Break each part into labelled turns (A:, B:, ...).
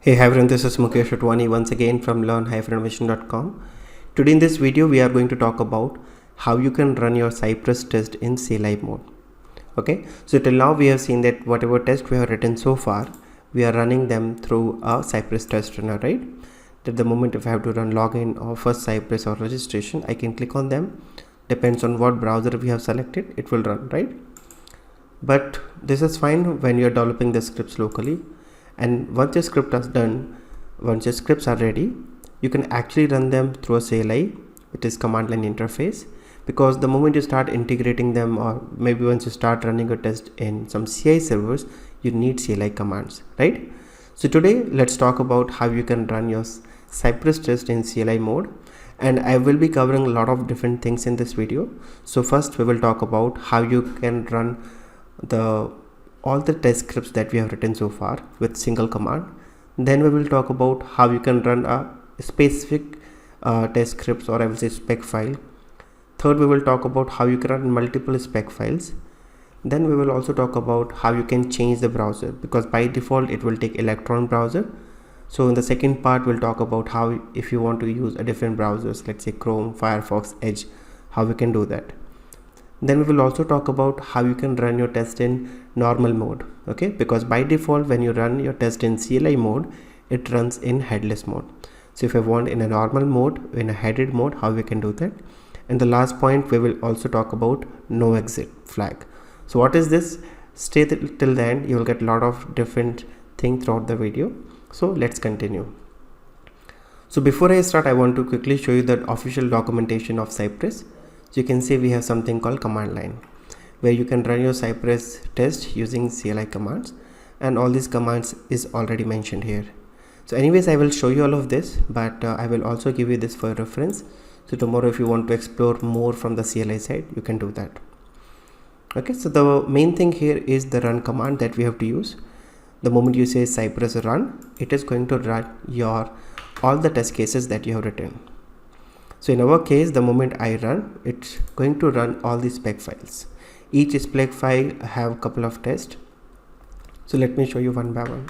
A: Hey everyone, this is Mukesh Atwani once again from learn-innovation.com. Today in this video we are going to talk about how you can run your Cypress test in CLI mode. Okay, so till now we have seen that whatever test we have written so far, we are running them through a Cypress test runner, right? At the moment if I have to run login or first Cypress or registration, I can click on them. Depends on what browser we have selected, it will run, right? But this is fine when you are developing the scripts locally. And once your script is done, once your scripts are ready, you can actually run them through a CLI, which is command line interface, because the moment you start integrating them, or maybe once you start running a test in some CI servers, you need CLI commands, right? So today let's talk about how you can run your Cypress test in CLI mode, and I will be covering a lot of different things in this video. So first we will talk about how you can run all the test scripts that we have written so far with single command. Then we will talk about how you can run a specific test scripts, or I will say spec file. Third, we will talk about how you can run multiple spec files. Then we will also talk about how you can change the browser, because by default it will take Electron browser. So in the second part we'll talk about how, if you want to use a different browsers, let's say Chrome, Firefox, Edge, how we can do that. Then we will also talk about how you can run your test in normal mode, okay? Because by default when you run your test in CLI mode, it runs in headless mode. So if I want in a normal mode, in a headed mode, how we can do that. And the last point, we will also talk about NoExit flag. So what is this? Stay till the end, you will get a lot of different things throughout the video. So let's continue. So before I start, I want to quickly show you the official documentation of Cypress. So you can see we have something called command line, where you can run your Cypress test using CLI commands, and all these commands is already mentioned here. So anyways, I will show you all of this, but I will also give you this for reference. So tomorrow if you want to explore more from the CLI side, you can do that. Okay, so the main thing here is the run command that we have to use. The moment you say Cypress run, it is going to run all the test cases that you have written. So in our case, the moment I run, it's going to run all the spec files. Each spec file have a couple of tests. So let me show you one by one.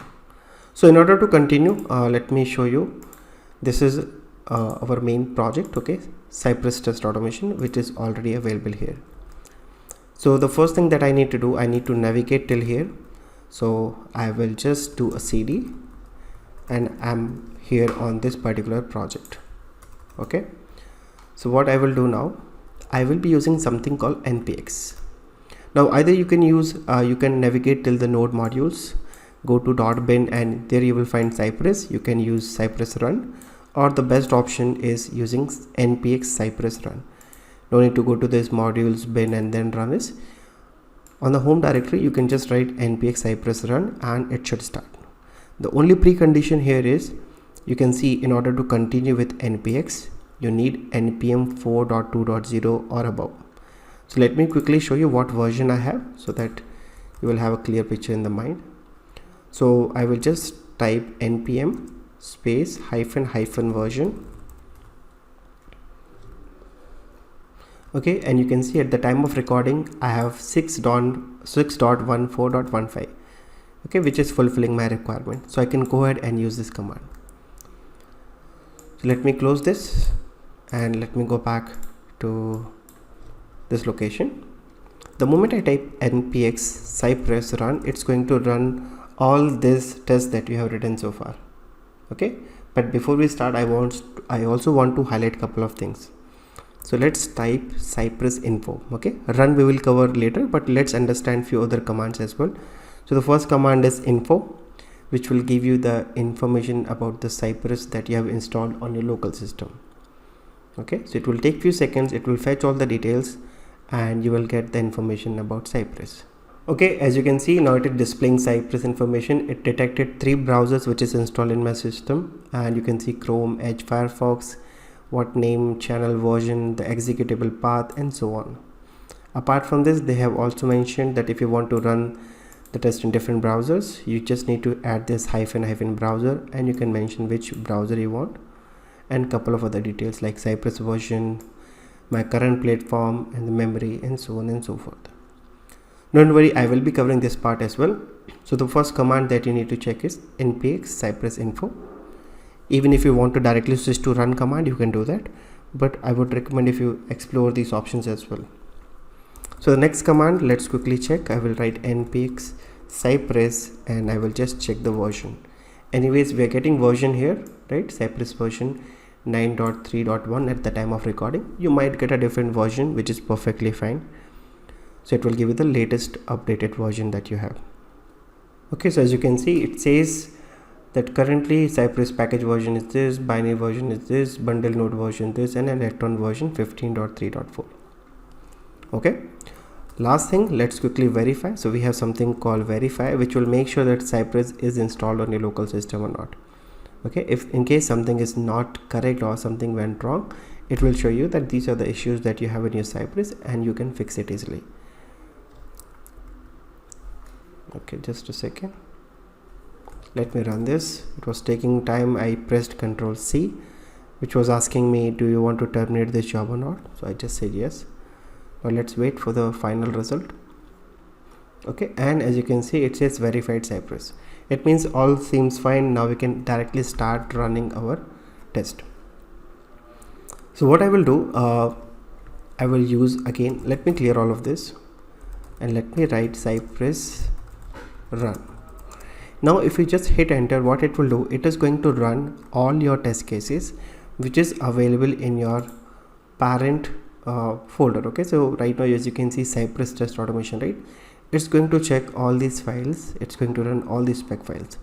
A: So in order to continue, let me show you, this is our main project, okay, Cypress test automation, which is already available here. So the first thing that I need to do, I need to navigate till here. So I will just do a CD, and I'm here on this particular project, okay. So what I will do now, I will be using something called npx. Now either you can use, you can navigate till the node modules, go to .bin, and there you will find Cypress. You can use Cypress run, or the best option is using npx Cypress run. No need to go to this modules bin and then run this. On the home directory, you can just write npx Cypress run and it should start. The only precondition here is, you can see in order to continue with npx, you need npm 4.2.0 or above. So let me quickly show you what version I have, so that you will have a clear picture in the mind. So I will just type npm space hyphen version. Okay, and you can see at the time of recording I have 6.14.15, okay, which is fulfilling my requirement. So I can go ahead and use this command. So let me close this and let me go back to this location. The moment I type npx Cypress run, it's going to run all this tests that we have written so far, okay. But before we start, I also want to highlight a couple of things. So let's type Cyprus Info, okay. Run we will cover later, but let's understand few other commands as well. So the first command is info, which will give you the information about the Cypress that you have installed on your local system. Okay, so it will take few seconds, it will fetch all the details, and you will get the information about Cypress. Okay, as you can see, now it is displaying Cypress information. It detected 3 browsers which is installed in my system, and you can see Chrome, Edge, Firefox, what name, channel version, the executable path, and so on. Apart from this, they have also mentioned that if you want to run the test in different browsers, you just need to add this hyphen browser, and you can mention which browser you want, and couple of other details like Cypress version, my current platform, and the memory, and so on and so forth. Don't worry, I will be covering this part as well. So the first command that you need to check is npx Cyprus Info. Even if you want to directly switch to run command, you can do that, but I would recommend if you explore these options as well. So the next command, let's quickly check. I will write npx Cyprus and I will just check the version. Anyways, we are getting version here, right? Cyprus version 9.3.1 at the time of recording. You might get a different version, which is perfectly fine. So it will give you the latest updated version that you have. Okay, so as you can see, it says that currently Cyprus package version is this, binary version is this, bundle node version this, and Electron version 15.3.4. okay, last thing, let's quickly verify. So we have something called verify, which will make sure that Cyprus is installed on your local system or not. Okay, if in case something is not correct or something went wrong, it will show you that these are the issues that you have in your Cyprus and you can fix it easily. Okay, just a second, let me run this. It was taking time. I pressed Ctrl C, which was asking me, do you want to terminate this job or not? So I just said yes. Now let's wait for the final result. Okay, and as you can see, it says verified Cyprus. It means all seems fine. Now we can directly start running our test. So what I will do, I will use, again, let me clear all of this and let me write Cyprus run. Now if you just hit enter, what it will do, it is going to run all your test cases which is available in your parent folder. Okay, so right now, as you can see, Cyprus test automation, right? It's going to check all these files. It's going to run all these spec files,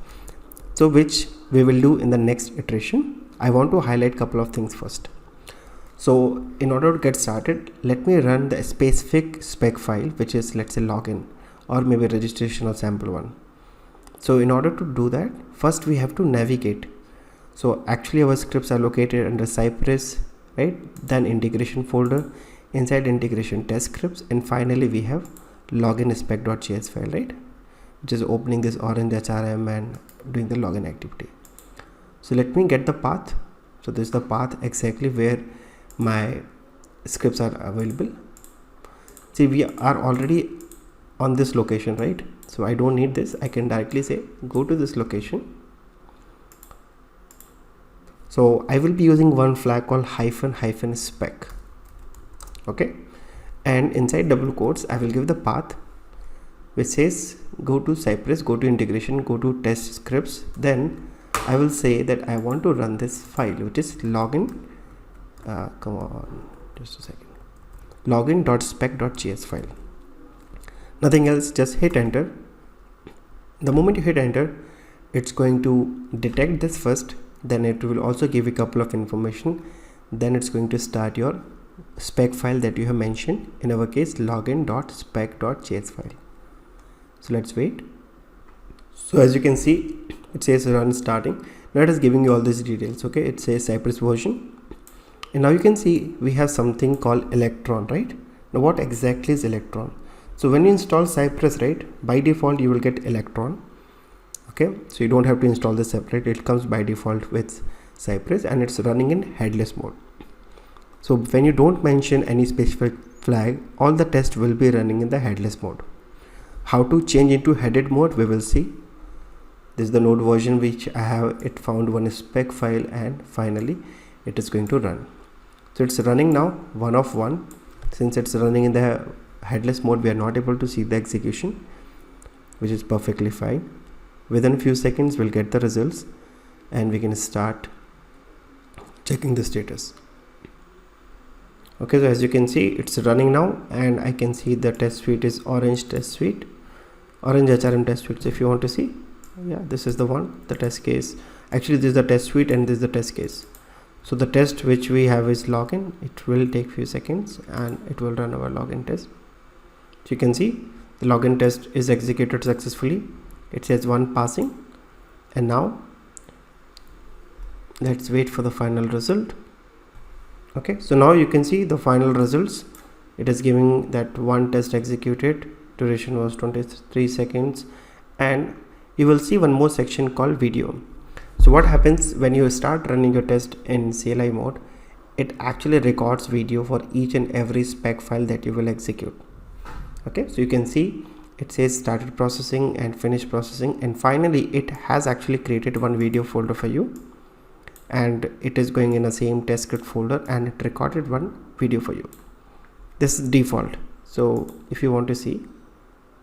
A: so which we will do in the next iteration. I want to highlight a couple of things first. So in order to get started, let me run the specific spec file, which is, let's say, login or maybe registration or sample one. So in order to do that, first we have to navigate. So actually our scripts are located under Cyprus, right? Then integration folder, inside integration test scripts, and finally we have login spec.js file, right? Which is opening this orange HRM and doing the login activity. So let me get the path. So this is the path exactly where my scripts are available. See, we are already on this location, right? So I don't need this. I can directly say go to this location. So I will be using one flag called -- spec. Okay, and inside double quotes I will give the path which says go to Cyprus, go to integration, go to test scripts. Then I will say that I want to run this file, which is login. Come on, just a second. Login.spec.js file. Nothing else, just hit enter. The moment you hit enter, it's going to detect this first, then it will also give you a couple of information, then it's going to start your spec file that you have mentioned, in our case login.spec.js file. So let's wait. So as you can see, it says run starting. Now it is giving you all these details. Okay, it says Cyprus version, and now you can see we have something called Electron, right? Now what exactly is Electron? So when you install Cyprus, right, by default you will get Electron. Okay, so you don't have to install this separate. It comes by default with Cyprus and it's running in headless mode. So when you don't mention any specific flag, all the tests will be running in the headless mode. How to change into headed mode, we will see. This is the node version which I have. It found one spec file and finally it is going to run. So it's running now, 1 of 1. Since it's running in the headless mode, we are not able to see the execution, which is perfectly fine. Within a few seconds we'll get the results and we can start checking the status. Okay, so as you can see, it's running now and I can see the test suite is orange test suite, orange HRM test suite. So if you want to see, yeah, this is the one, the test case. Actually this is the test suite and this is the test case. So the test which we have is login. It will take few seconds and it will run our login test. So you can see the login test is executed successfully. It says 1 passing, and now let's wait for the final result. Okay, so now you can see the final results. It is giving that 1 test executed, duration was 23 seconds, and you will see one more section called video. So what happens when you start running your test in CLI mode, it actually records video for each and every spec file that you will execute. Okay, so you can see it says started processing and finished processing, and finally it has actually created one video folder for you, and it is going in the same test script folder, and it recorded one video for you. This is default. So if you want to see,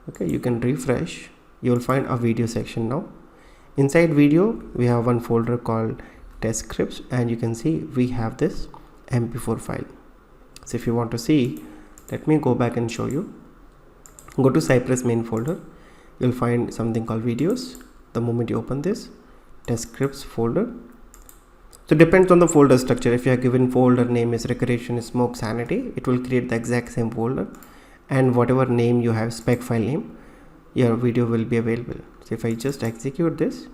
A: okay, you can refresh, you will find a video section. Now inside video we have one folder called test scripts, and you can see we have this mp4 file. So if you want to see, let me go back and show you. Go to Cypress main folder, you'll find something called videos. The moment you open this test scripts folder, so depends on the folder structure. If you are given folder name is recreation, smoke, sanity, it will create the exact same folder, and whatever name you have, spec file name, your video will be available. So if I just execute this,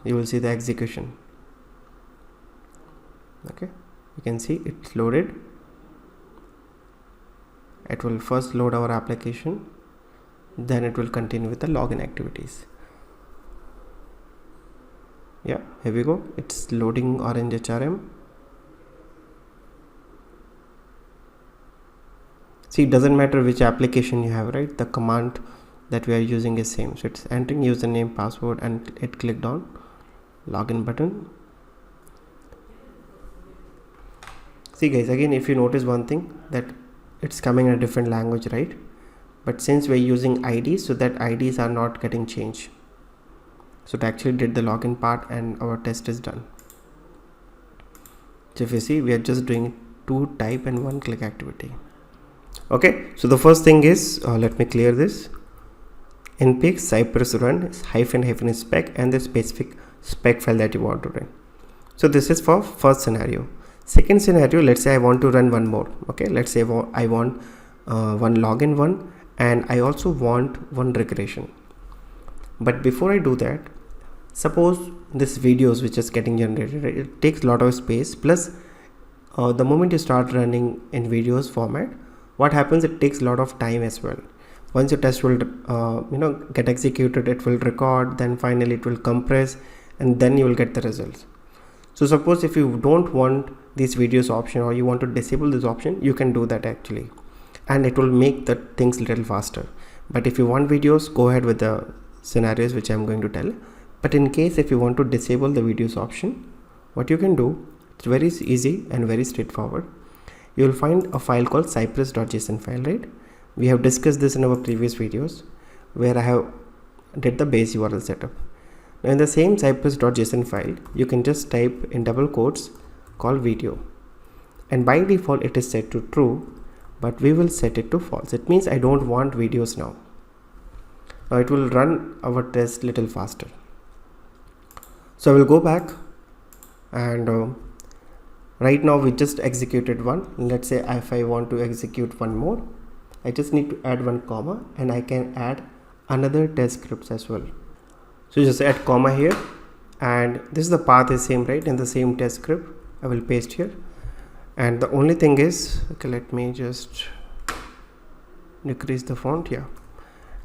A: you will see the execution. Okay, you can see it's loaded. It will first load our application, then it will continue with the login activities. Yeah, here we go, it's loading Orange HRM. See, it doesn't matter which application you have, right? The command that we are using is same. So it's entering username, password, and it clicked on login button. See guys, again if you notice one thing, that it's coming in a different language, right? But since we're using IDs, so that IDs are not getting changed. So it actually did the login part, and our test is done. So if you see, we are just doing 2 type and 1 click activity. Okay, so the first thing is, let me clear this. npx cypress run is -- spec and the specific spec file that you want to run. So this is for first scenario. Second scenario, let's say I want to run one more. Okay, let's say I want one login one, and I also want one regression. But before I do that, suppose this videos which is getting generated, right, it takes a lot of space, plus the moment you start running in videos format, what happens, it takes a lot of time as well. Once your test will get executed, it will record, then finally it will compress, and then you will get the results. So suppose if you don't want this videos option, or you want to disable this option, you can do that actually, and it will make the things a little faster. But if you want videos, go ahead with the scenarios which I'm going to tell. But in case if you want to disable the videos option, what you can do, it's very easy and very straightforward. You will find a file called cypress.json file, right? We have discussed this in our previous videos, where I have did the base URL setup. Now in the same cypress.json file, you can just type in double quotes called video, and by default it is set to true, but we will set it to false. It means I don't want videos now. Now it will run our test little faster. So I will go back, and right now we just executed one. Let's say if I want to execute one more, I just need to add one comma, and I can add another test scripts as well. So just add comma here, and this is the path is same, right? In the same test script I will paste here, and the only thing is, okay, let me just decrease the font here.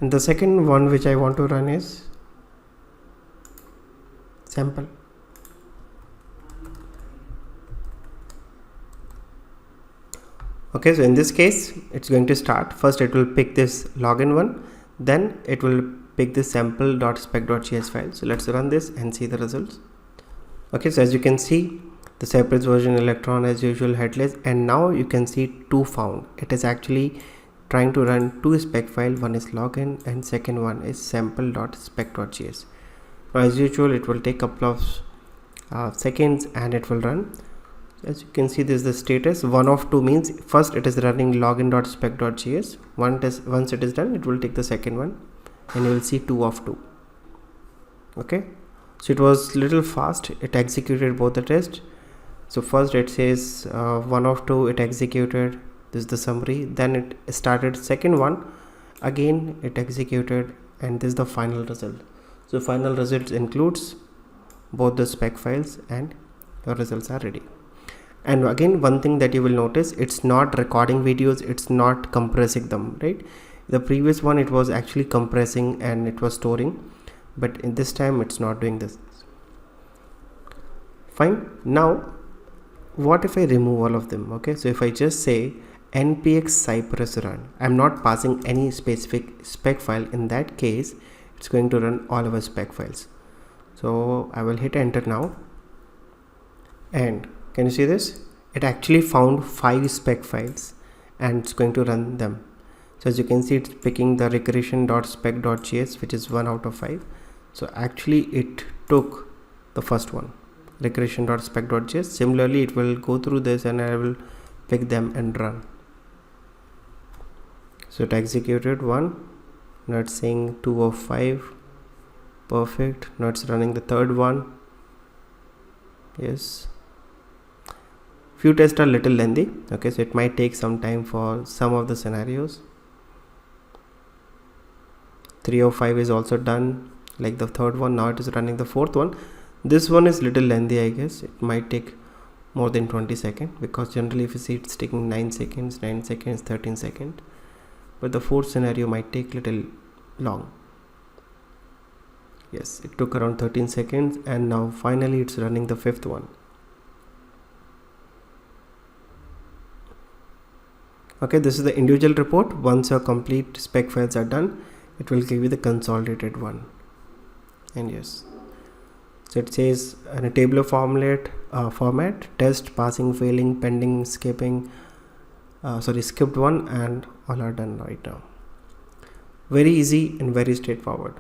A: And the second one which I want to run is sample. Okay, so in this case it's going to start. First it will pick this login one, then it will pick this sample.spec.js file. So let's run this and see the results. Okay, so as you can see, the Cypress version Electron as usual headless, and now you can see 2 found. It is actually trying to run 2 spec file, one is login and second one is sample.spec.js. Now as usual it will take a couple of seconds and it will run. As you can see, this is the status. 1 of 2 means first it is running login.spec.js. Once it is done, it will take the second one, and you will see 2 of 2. Okay, so it was little fast. It executed both the tests. So first it says 1 of 2 it executed. This is the summary. Then it started second one, again it executed, and this is the final result. So final results includes both the spec files, and the results are ready. And again, one thing that you will notice, it's not recording videos, it's not compressing them, right? The previous one it was actually compressing and it was storing, but in this time it's not doing this. Fine. Now what if I remove all of them? Okay, so if I just say npx Cypress run. I'm not passing any specific spec file. In that case, it's going to run all our spec files. So I will hit enter now, and can you see this? It actually found 5 spec files and it's going to run them. So as you can see, it's picking the regression.spec.js, which is 1 out of 5. So actually it took the first one, regression.spec.js. Similarly, it will go through this and I will pick them and run. So it executed 1. Now it's saying 2 of 5. Perfect. Now it's running the third one. Yes. Few tests are little lengthy. Okay, so it might take some time for some of the scenarios. 3 of 5 is also done, like the third one. Now it is running the fourth one. This one is little lengthy, I guess. It might take more than 20 seconds, because generally if you see, it's taking 9 seconds, 13 seconds. But the fourth scenario might take little long. Yes, it took around 13 seconds, and now finally it's running the fifth one. Okay, this is the individual report. Once your complete spec files are done, it will give you the consolidated one. And yes, so it says in a tabular format, test, passing, failing, pending, skipping, skipped one, and all are done right now. Very easy and very straightforward.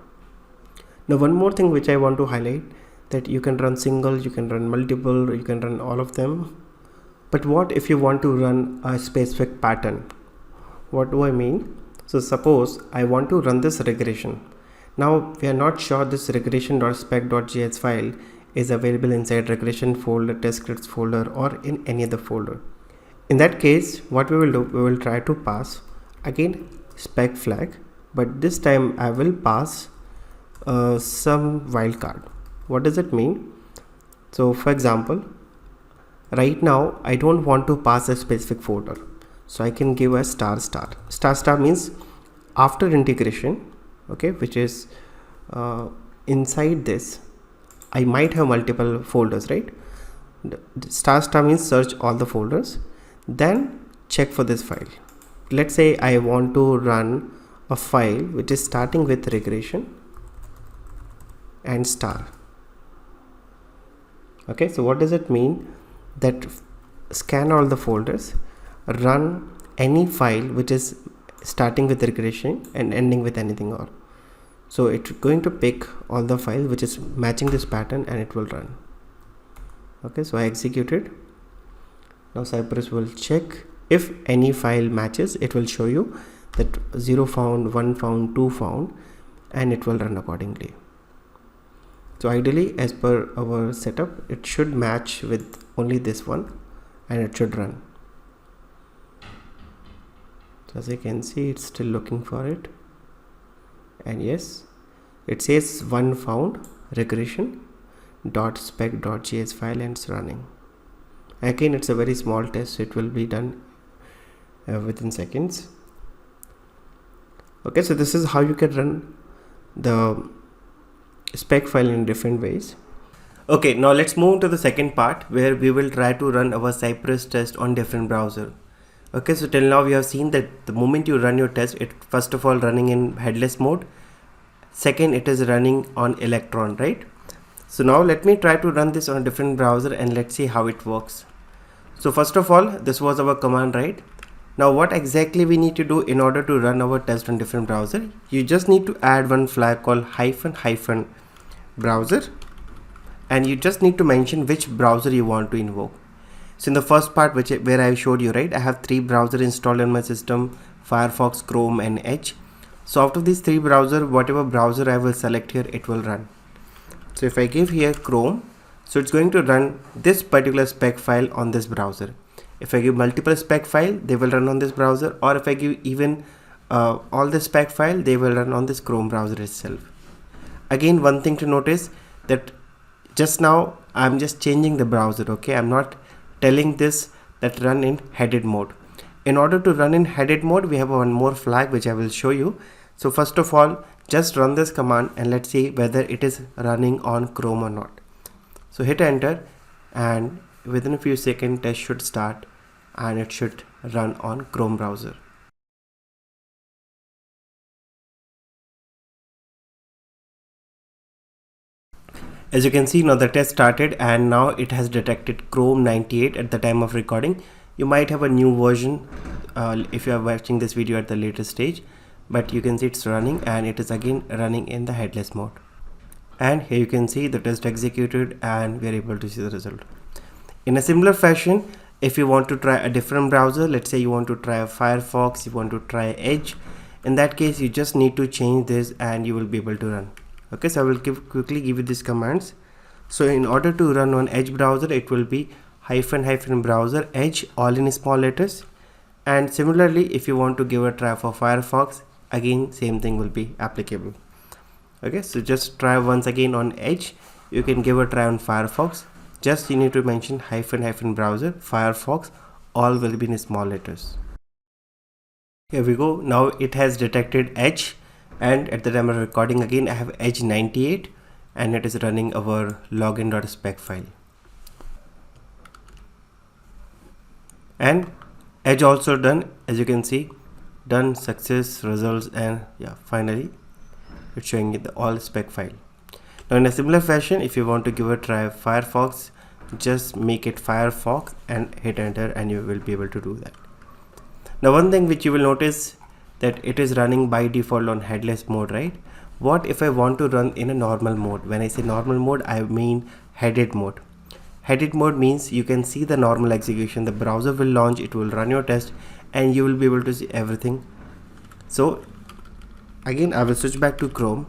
A: Now one more thing which I want to highlight, that you can run single, you can run multiple, you can run all of them. But what if you want to run a specific pattern? What do I mean? So suppose I want to run this regression. Now we are not sure this regression.spec.js file is available inside regression folder, test scripts folder, or in any other folder. In that case, what we will do, we will try to pass again spec flag, but this time I will pass some wildcard. What does it mean? So for example, right now I don't want to pass a specific folder, so I can give a star. Star means after integration, okay, which is inside this I might have multiple folders, right? Star means search all the folders, then check for this file. Let's say I want to run a file which is starting with regression and star. Okay, so what does it mean? That scan all the folders, run any file which is starting with regression and ending with anything or. So it's going to pick all the files which is matching this pattern and it will run. Okay, so I executed. Now Cypress will check. If any file matches, it will show you that 0 found, 1 found, 2 found, and it will run accordingly. So ideally, as per our setup, it should match with only this one and it should run. So as you can see, it's still looking for it, and yes, it says 1 found, regression.spec.js file, and it's running. Again, it's a very small test, so it will be done within seconds. Okay, so this is how you can run the spec file in different ways. Okay, now let's move to the second part where we will try to run our Cypress test on different browser. Okay, so till now we have seen that the moment you run your test, it first of all running in headless mode. Second, it is running on Electron, right? So now let me try to run this on a different browser and let's see how it works. So first of all, this was our command, right? Now what exactly we need to do in order to run our test on different browser? You just need to add one flag called ---- browser, and you just need to mention which browser you want to invoke. So in the first part where I showed you, right, I have 3 browsers installed in my system: Firefox, Chrome, and Edge. So out of these 3 browsers, whatever browser I will select here, it will run. So if I give here Chrome, so it's going to run this particular spec file on this browser. If I give multiple spec file, they will run on this browser, or if I give even all the spec file, they will run on this Chrome browser itself. Again, one thing to notice, that just now I'm just changing the browser. Okay, I'm not telling this that run in headed mode. In order to run in headed mode, we have one more flag which I will show you. So first of all, just run this command and let's see whether it is running on Chrome or not. So hit enter, and within a few seconds test should start and it should run on Chrome browser. As you can see, now the test started and now it has detected Chrome 98 at the time of recording. You might have a new version if you are watching this video at the later stage, but you can see it's running and it is again running in the headless mode. And here you can see the test executed and we are able to see the result. In a similar fashion, if you want to try a different browser, let's say you want to try Firefox, you want to try Edge, in that case you just need to change this and you will be able to run. Okay, so I will quickly give you these commands. So in order to run on Edge browser, it will be -- browser Edge, all in small letters. And similarly, if you want to give a try for Firefox, again same thing will be applicable. Okay, so just try once again on Edge. You can give a try on Firefox. Just you need to mention -- browser Firefox, all will be in small letters. Here we go. Now it has detected Edge, and at the time of recording again I have Edge 98 and it is running our login.spec file. And Edge also done, as you can see, done, success, results, and yeah, finally it's showing the all spec file. Now in a similar fashion, if you want to give a try Firefox, just make it Firefox and hit enter and you will be able to do that. Now one thing which you will notice, that it is running by default on headless mode, right? What if I want to run in a normal mode? When I say normal mode, I mean headed mode. Headed mode means you can see the normal execution, the browser will launch, it will run your test and you will be able to see everything. So again I will switch back to Chrome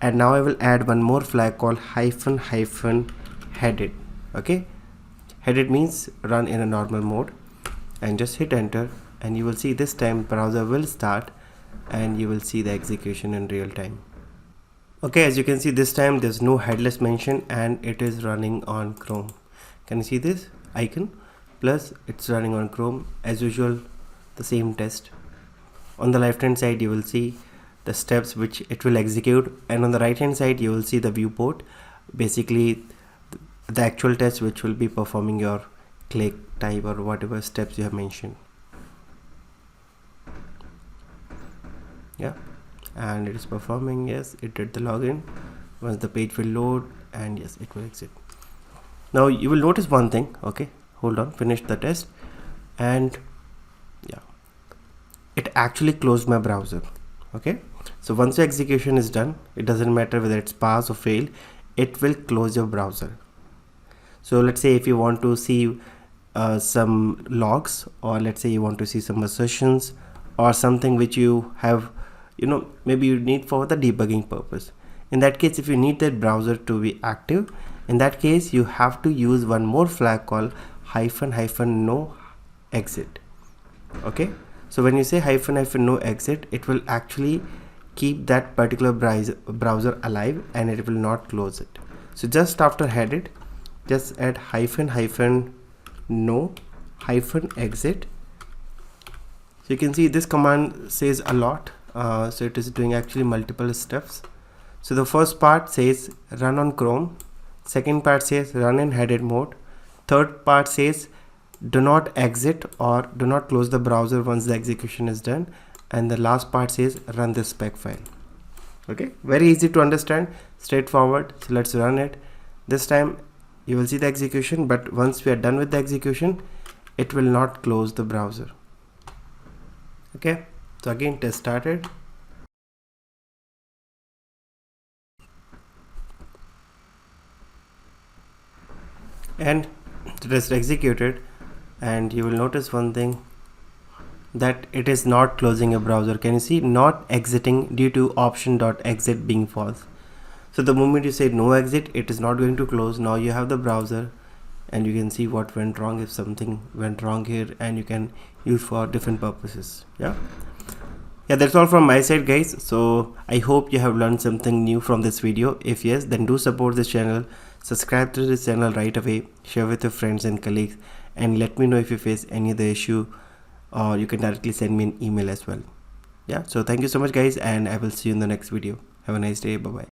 A: and now I will add one more flag called -- headed. Okay, headed means run in a normal mode, and just hit enter and you will see this time browser will start and you will see the execution in real time. Okay, as you can see this time there's no headless mention and it is running on Chrome. Can you see this icon? Plus it's running on Chrome as usual, the same test. On the left hand side you will see the steps which it will execute, and on the right hand side you will see the viewport, basically the actual test which will be performing your click, type or whatever steps you have mentioned. Yeah, and it is performing. Yes, it did the login. Once the page will load, and yes, it will exit. Now you will notice one thing. Okay, hold on, finish the test, and yeah, it actually closed my browser. Okay, so once the execution is done, it doesn't matter whether it's pass or fail, it will close your browser. So let's say if you want to see some logs, or let's say you want to see some assertions or something which you have, maybe you need for the debugging purpose. In that case, if you need that browser to be active, in that case you have to use one more flag called -no_exit. Okay, so when you say -no_exit, it will actually keep that particular browser alive and it will not close it. So just after headed, just add -no_exit. So you can see this command says a lot. So it is doing actually multiple steps. So the first part says run on Chrome, second part says run in headed mode, third part says do not exit or do not close the browser once the execution is done, and the last part says run the spec file. Okay, very easy to understand, straightforward. So let's run it. This time you will see the execution, but once we are done with the execution, it will not close the browser. Okay, so again test started. And the test executed, and you will notice one thing, that it is not closing a browser. Can you see not exiting due to option.exit being false? So the moment you say no exit, it is not going to close. Now you have the browser and you can see what went wrong, if something went wrong here, and you can use for different purposes. Yeah, that's all from my side, guys. So I hope you have learned something new from this video. If yes, then do support this channel, subscribe to this channel right away, share with your friends and colleagues, and let me know if you face any other issue, or you can directly send me an email as well. Yeah, so thank you so much, guys, and I will see you in the next video. Have a nice day. Bye bye.